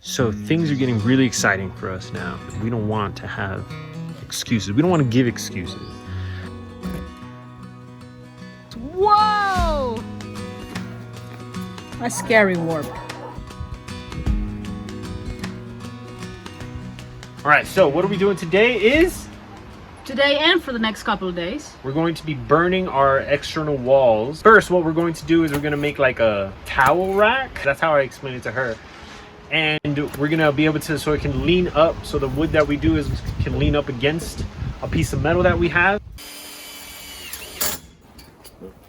So things are getting really exciting for us now. We don't want to have excuses. We don't want to give excuses. Whoa! A scary warp. All right, so what are we doing today is Today and for the next couple of days, we're going to be burning our external walls. First, what we're going to do is we're going to make like a towel rack. That's how I explained it to her. And we're going to be able to, so it can lean up. So the wood that we do is can lean up against a piece of metal that we have.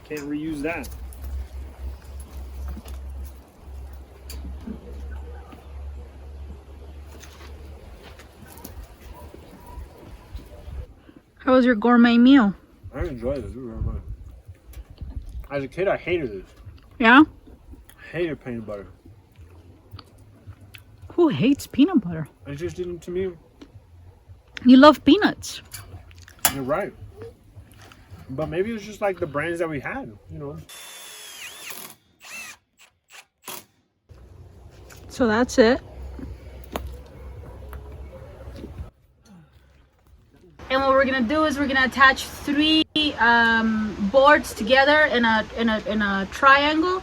Can't reuse that. how was your gourmet meal? I enjoyed this very much. As a kid, I hated this. Yeah? I hated peanut butter. Who hates peanut butter? It just didn't, to me. You love peanuts. You're right. But maybe it's just like the brands that we had, you know. So that's it. And what we're gonna do is we're gonna attach 3 boards together in a triangle,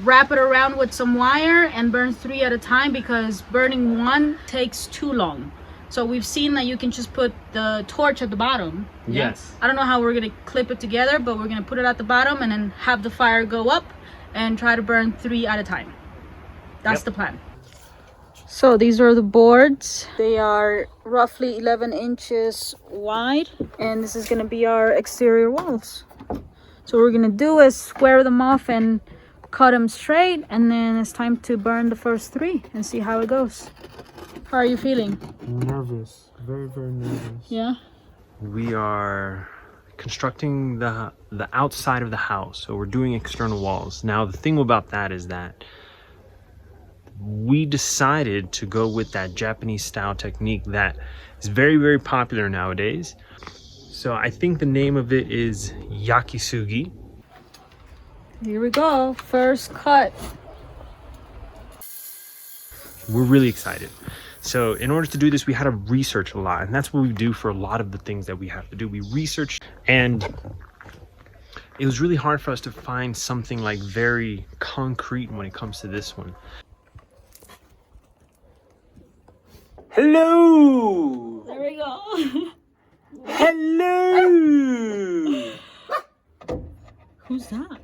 wrap it around with some wire, and burn 3 at a time because burning 1 takes too long. So we've seen that you can just put the torch at the bottom. Yeah? Yes. I don't know how we're gonna clip it together, but we're gonna put it at the bottom and then have the fire go up and try to burn 3 at a time. That's the plan. So these are the boards. They are roughly 11 inches wide, and this is gonna be our exterior walls. So what we're gonna do is square them off and cut them straight, and then it's time to burn the first 3 and see how it goes. How are you feeling? Nervous. Very, very nervous. Yeah? We are constructing the outside of the house. So we're doing external walls. Now, the thing about that is that we decided to go with that Japanese style technique that is very, very popular nowadays. So I think the name of it is YAKISUGI. Here we go. First cut. We're really excited. So in order to do this, we had to research a lot, and that's what we do for a lot of the things that we have to do. We research, and it was really hard for us to find something like very concrete when it comes to this one. Hello! There we go. Hello! Who's that?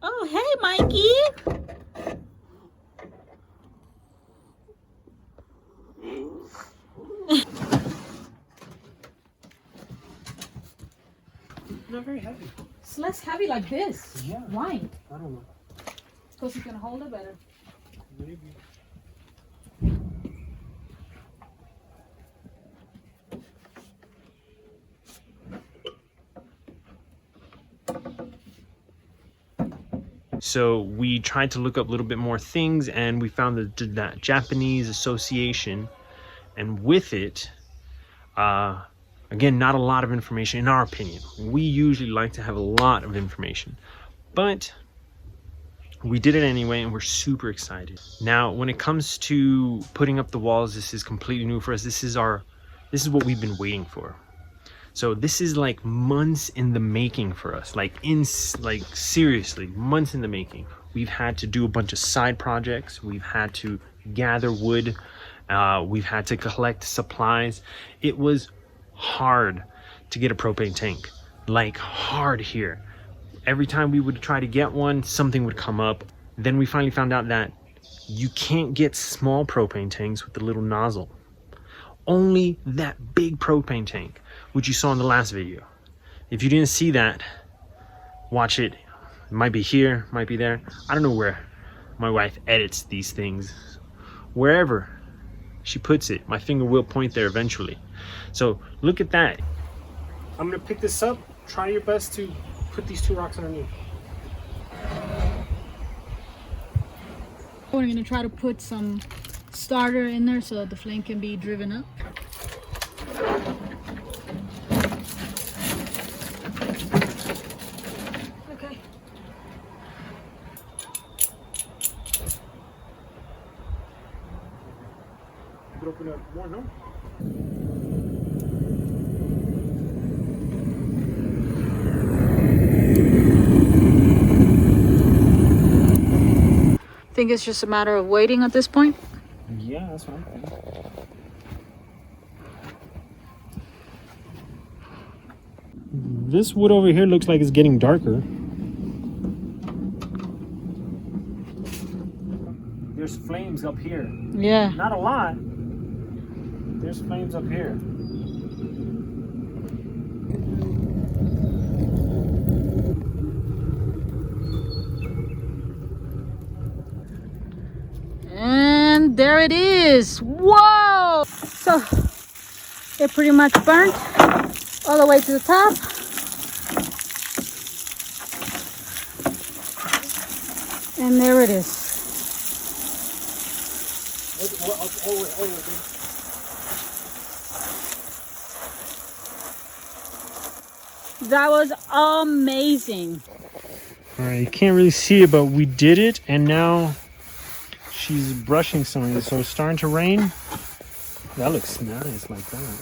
Oh, hey, Mikey. Not very heavy. It's less heavy like this. Yeah. Why? I don't know. Because you can hold it better. Maybe. So we tried to look up a little bit more things, and we found that Japanese association, and with it, again, not a lot of information in our opinion. We usually like to have a lot of information, but we did it anyway, and we're super excited. Now, when it comes to putting up the walls, this is completely new for us. This is what we've been waiting for. So this is like months in the making for us, like seriously, months in the making. We've had to do a bunch of side projects. We've had to gather wood. We've had to collect supplies. It was hard to get a propane tank, like hard here. Every time we would try to get one, something would come up. Then we finally found out that you can't get small propane tanks with the little nozzle. Only that big propane tank, which you saw in the last video. If you didn't see that, watch it. It might be here, might be there. I don't know where my wife edits these things. Wherever she puts it, my finger will point there eventually. So look at that. I'm gonna pick this up. Try your best to put these 2 rocks underneath. We're going to try to put some starter in there so that the flame can be driven up. Okay. could open it up more, no? Think it's just a matter of waiting at this point? Yeah, that's what I'm thinking. This wood over here looks like it's getting darker. There's flames up here. Yeah. Not a lot. There's flames up here. And there it is. Whoa! So it pretty much burnt all the way to the top. And there it is. That was amazing. All right, you can't really see it, but we did it, and now she's brushing some of it, so it's starting to rain. That looks nice like that.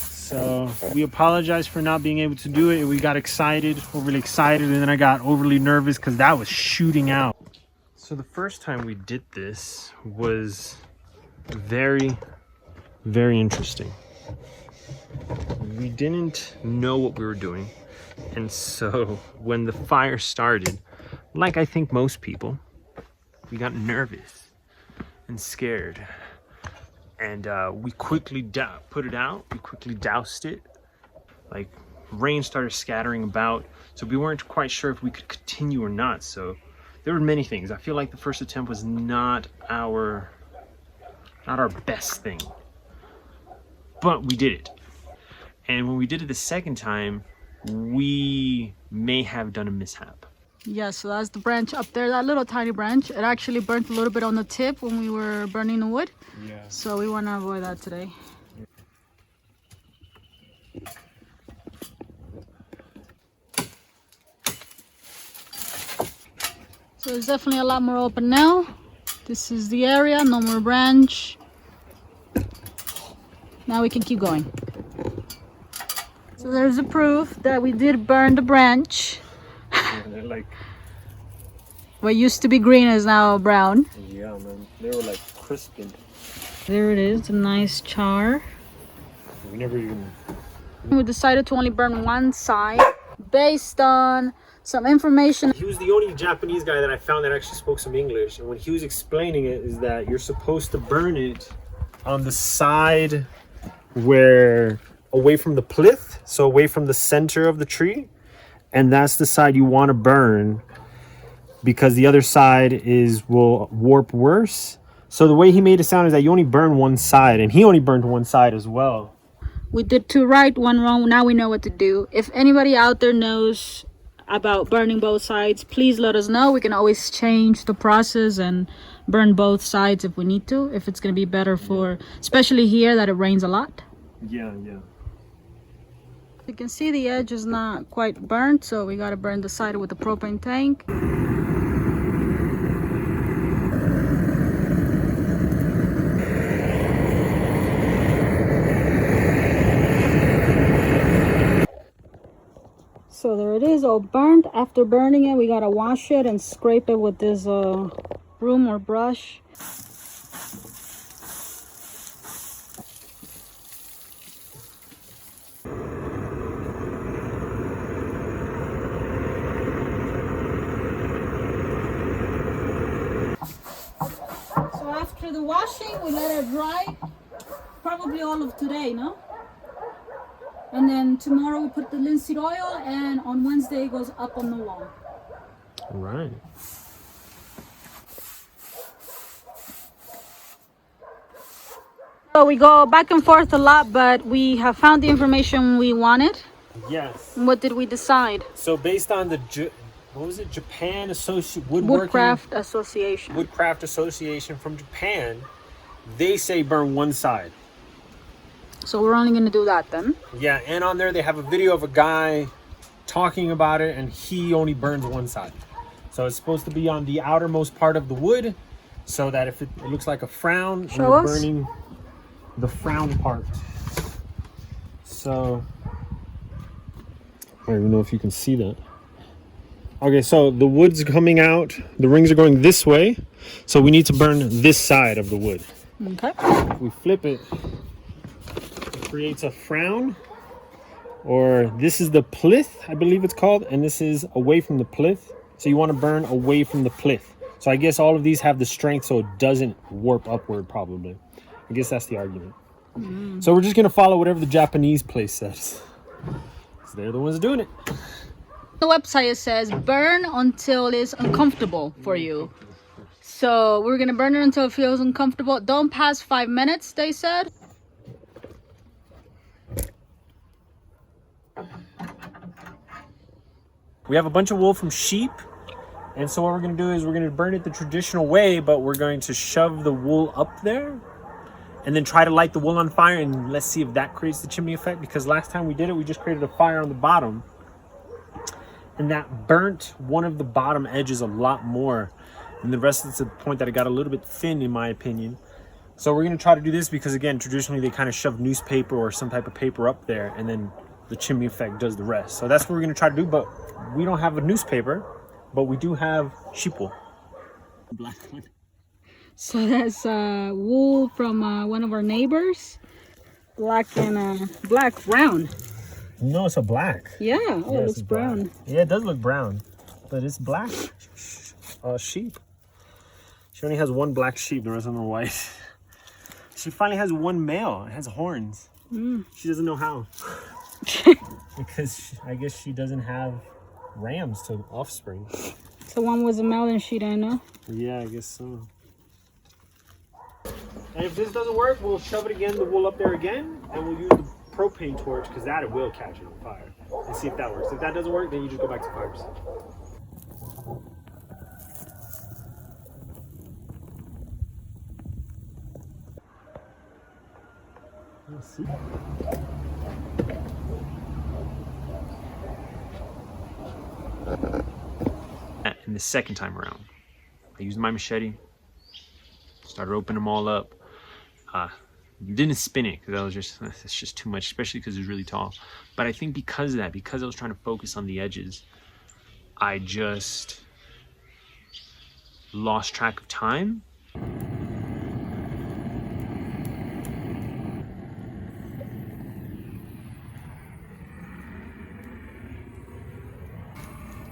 So we apologize for not being able to do it. We got excited, overly excited, and then I got overly nervous because that was shooting out. So the first time we did this was very, very interesting. We didn't know what we were doing. And so when the fire started, like I think most people, we got nervous and scared. And we quickly put it out. We quickly doused it. Like rain started scattering about. So we weren't quite sure if we could continue or not. So there were many things. I feel like the first attempt was not our best thing. But we did it. And when we did it the second time, we may have done a mishap. Yeah, so that's the branch up there, that little tiny branch. It actually burnt a little bit on the tip when we were burning the wood. Yeah. So we want to avoid that today. So it's definitely a lot more open now. This is the area, no more branch. Now we can keep going. So there's the proof that we did burn the branch. Yeah, they're like, what used to be green is now brown. yeah, man, they were like crisping. There it is, a nice char. We never even... We decided to only burn one side based on some information. He was the only Japanese guy that I found that actually spoke some English. And when he was explaining it, is that you're supposed to burn it on the side where away from the plinth, so away from the center of the tree. And that's the side you want to burn because the other side will warp worse. So the way he made it sound is that you only burn one side, and he only burned one side as well. We did two right, one wrong. Now we know what to do. If anybody out there knows about burning both sides, please let us know. We can always change the process and burn both sides if we need to, if it's going to be better for, especially here that it rains a lot. Yeah, yeah. You can see the edge is not quite burnt, so we got to burn the side with the propane tank. So there it is, all burnt. After burning it, we got to wash it and scrape it with this broom or brush. So after the washing, we let it dry, probably all of today, no? And then tomorrow we put the linseed oil, and on Wednesday it goes up on the wall. All right. So we go back and forth a lot, but we have found the information we wanted. Yes. What did we decide? So based on the what was it? Japan Woodcraft Association. Woodcraft Association from Japan, they say burn one side. So we're only going to do that then. Yeah, and on there they have a video of a guy talking about it, and he only burns one side. So it's supposed to be on the outermost part of the wood, so that if it looks like a frown, Show we're us. burning the frown part. So I don't even know if you can see that. Okay, so the wood's coming out, the rings are going this way, so we need to burn this side of the wood. Okay. If we flip it, it creates a frown, or this is the plinth, I believe it's called, and this is away from the plinth. So you want to burn away from the plinth. So I guess all of these have the strength so it doesn't warp upward, probably. I guess that's the argument. So we're just going to follow whatever the Japanese place says. So they're the ones doing it. The website, it says burn until it's uncomfortable for you. So we're gonna burn it until it feels uncomfortable. Don't pass 5 minutes, they said. We have a bunch of wool from sheep, and so what we're going to do is we're going to burn it the traditional way, but we're going to shove the wool up there and then try to light the wool on fire, and let's see if that creates the chimney effect, because last time we did it, we just created a fire on the bottom, and that burnt one of the bottom edges a lot more, and the rest is to the point that it got a little bit thin, in my opinion. So we're going to try to do this because, again, traditionally they kind of shove newspaper or some type of paper up there, and then the chimney effect does the rest. So that's what we're going to try to do, but we don't have a newspaper, but we do have sheep wool. Black one. So that's wool from one of our neighbors. Black and black brown. No, it's a black. Yeah, oh, Yeah, it it's looks brown. black. Yeah, it does look brown, but it's black. Sheep. She only has one black sheep, the rest of them are white. She finally has one male. It has horns. She doesn't know how. Because I guess she doesn't have rams to offspring. So one was a male and she didn't know? Yeah, I guess so. And if this doesn't work, we'll shove it again, the wool up there again, and we'll use the propane torch, because that it will catch it on fire. And see if that works. If that doesn't work, then you just go back to 5%. Let's see. And the second time around, I used my machete, started opening them all up. Didn't spin it because it's just too much, especially because it's really tall. But I think because of that, because I was trying to focus on the edges, I just lost track of time.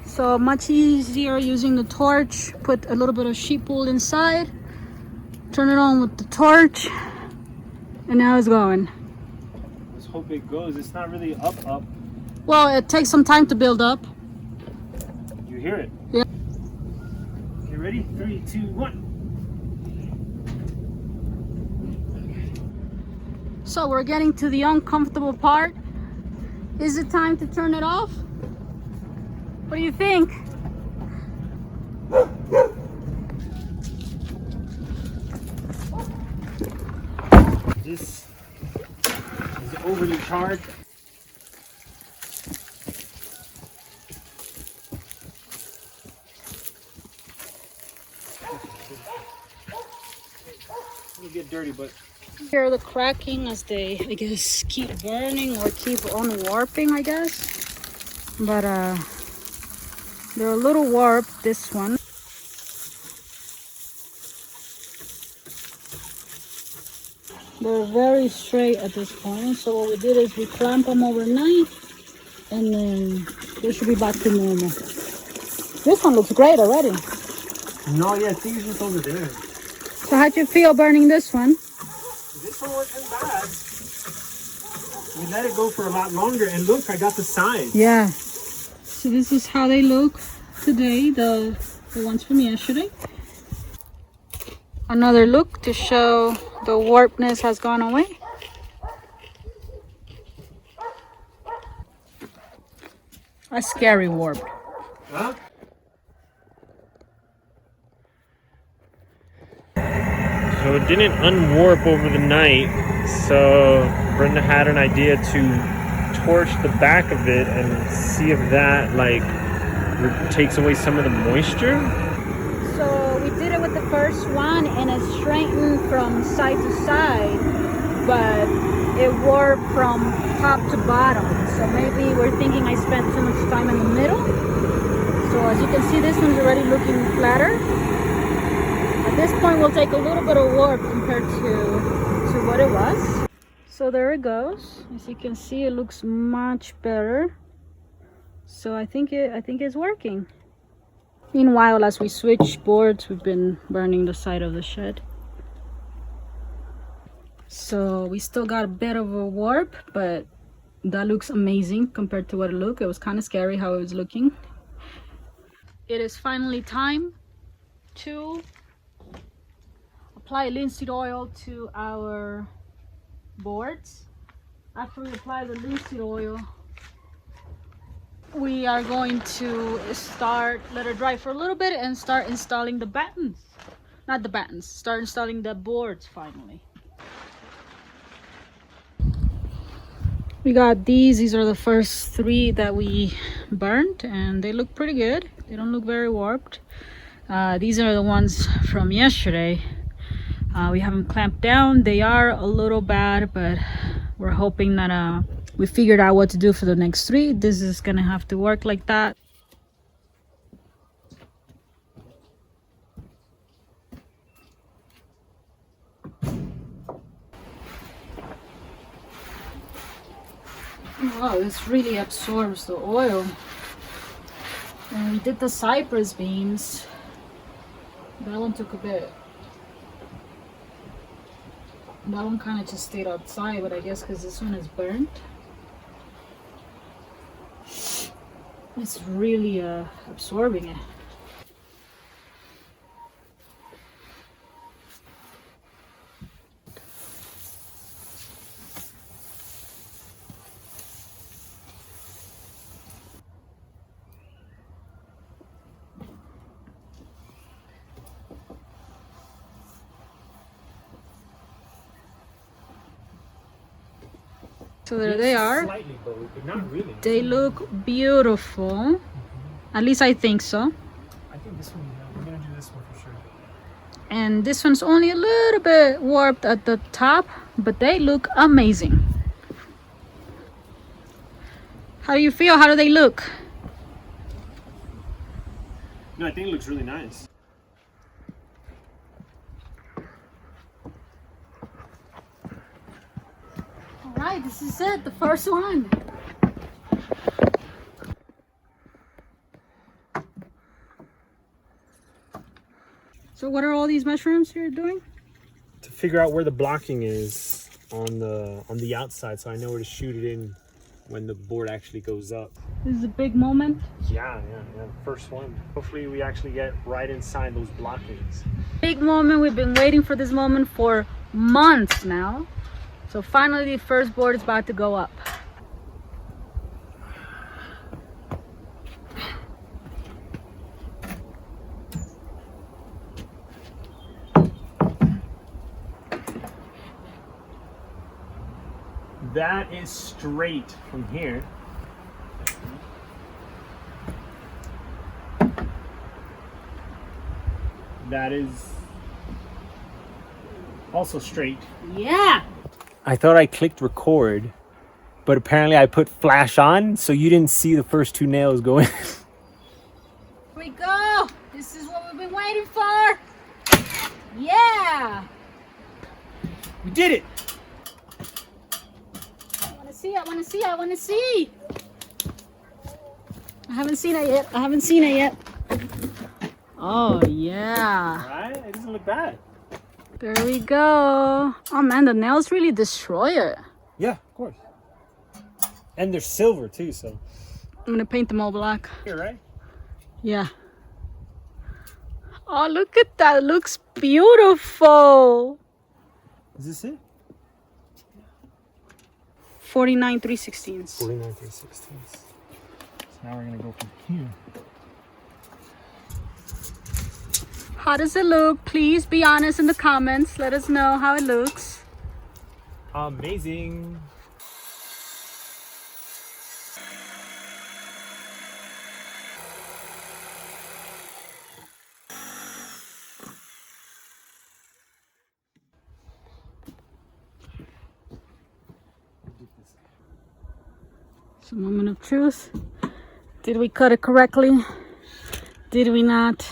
So much easier using the torch. Put a little bit of sheep wool inside. Turn it on with the torch. And now it's going. Let's hope it goes. It's not really up. Well, it takes some time to build up. You hear it? Yeah. Okay, ready? 3, 2, 1. So we're getting to the uncomfortable part. Is it time to turn it off? What do you think? This is overly charged. It'll get dirty, but Hear the cracking as they, I guess, keep burning or keep on warping, I guess. But they're a little warped, this one. They're very straight at this point. So what we did is we clamp them overnight, and then they should be back to normal. This one looks great already. no, yeah, I think it's just over there. So how'd you feel burning this one? This one wasn't bad. We let it go for a lot longer, and look, I got the size. Yeah. So this is how they look today, the ones from yesterday. Another look to show the warpness has gone away. A scary warp. Huh? So it didn't unwarp over the night, so Brenda had an idea to torch the back of it and see if that takes away some of the moisture. So we did it with the first first one and it straightened from side to side, but it warped from top to bottom. So maybe we're thinking I spent too much time in the middle. So as you can see, this one's already looking flatter. At this point, we'll take a little bit of warp compared to what it was. So there it goes. As you can see, it looks much better. So I think it's working. Meanwhile, as we switch boards, we've been burning the side of the shed. So we still got a bit of a warp, but that looks amazing compared to what it looked. It was kind of scary how it was looking. It is finally time to apply linseed oil to our boards. After we apply the linseed oil, we are going to let it dry for a little bit and start installing the battens. Not the battens, start installing the boards finally. We got these are the first 3 that we burned, and they look pretty good. They don't look very warped. These are the ones from yesterday. We have them clamped down. They are a little bad, but we're hoping that we figured out what to do for the next 3. This is gonna have to work like that. Wow, this really absorbs the oil. And we did the cypress beams. That one took a bit. That one kind of just stayed outside, but I guess because this one is burnt, it's really absorbing it. So there they are. Slightly bowed, but not really. They look beautiful. At least I think so. I think this one, yeah, we're gonna do this one for sure. And this one's only a little bit warped at the top, but they look amazing. How do you feel? How do they look? No, I think it looks really nice. Alright, this is it, the first one. So what are all these mushrooms you're doing? To figure out where the blocking is on the outside, so I know where to shoot it in when the board actually goes up. This is a big moment. Yeah, first one. Hopefully we actually get right inside those blockings. Big moment. We've been waiting for this moment for months now. So finally the first board is about to go up. That is straight from here. That is also straight. Yeah. I thought I clicked record, but apparently I put flash on, so you didn't see the first 2 nails go in. Here we go. This is what we've been waiting for. Yeah. We did it. I want to see. I haven't seen it yet. Oh, yeah. Right? It doesn't look bad. There we go. Oh, man, the nails really destroy it. Yeah, of course. And they're silver, too, so. I'm going to paint them all black. Here, right? Yeah. Oh, look at that. It looks beautiful. Is this it? 49 3/16. 49 3/16. So now we're going to go from here. How does it look? Please be honest in the comments. Let us know how it looks. Amazing. So, moment of truth. Did we cut it correctly? Did we not?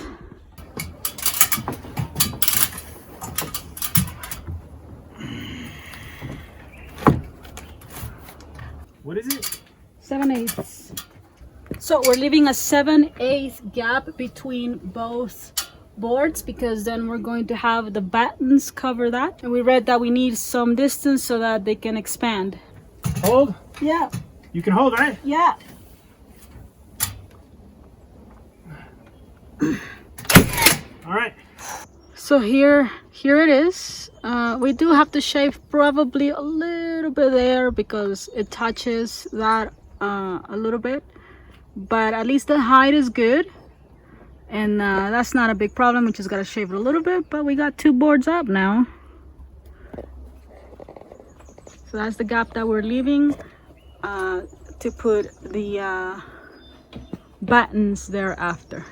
What is it? 7/8. So we're leaving a 7/8 gap between both boards because then we're going to have the battens cover that. And we read that we need some distance so that they can expand. Hold? Yeah. You can hold, right? Yeah. All right. So here it is. We do have to shave probably a little bit there because it touches that a little bit, but at least the height is good, and that's not a big problem. We just gotta shave it a little bit, but we got 2 boards up now. So that's the gap that we're leaving to put the battens thereafter.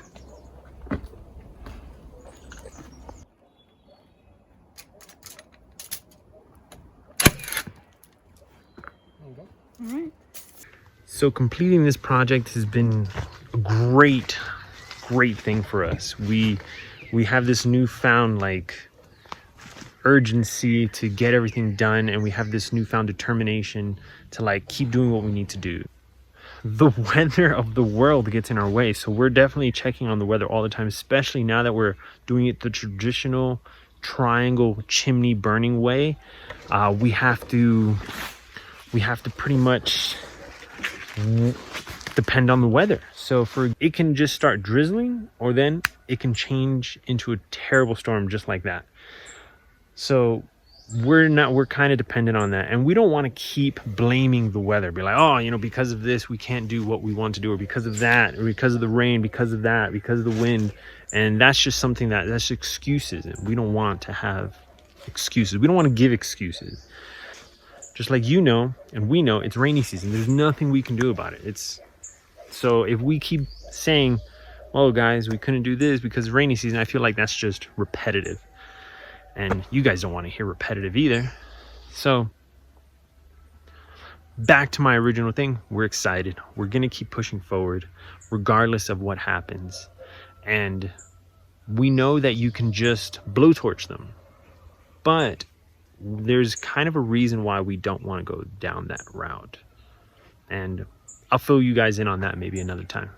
All right. So completing this project has been a great thing for us. We have this newfound like urgency to get everything done, and we have this newfound determination to like keep doing what we need to do. The weather of the world gets in our way, so we're definitely checking on the weather all the time, especially now that we're doing it the traditional triangle chimney burning way. We have to pretty much depend on the weather. So it can just start drizzling, or then it can change into a terrible storm just like that. So we're kind of dependent on that, and we don't want to keep blaming the weather, be like, oh, you know, because of this we can't do what we want to do, or because of that, or because of the rain, because of that, because of the wind. And that's just something that's excuses, and we don't want to have excuses. We don't want to give excuses. Just like you know, and we know, it's rainy season. There's nothing we can do about it. So if we keep saying, oh guys, we couldn't do this because of rainy season, I feel like that's just repetitive. And you guys don't want to hear repetitive either. So back to my original thing, we're excited. We're going to keep pushing forward regardless of what happens. And we know that you can just blowtorch them. But there's kind of a reason why we don't want to go down that route. And I'll fill you guys in on that maybe another time.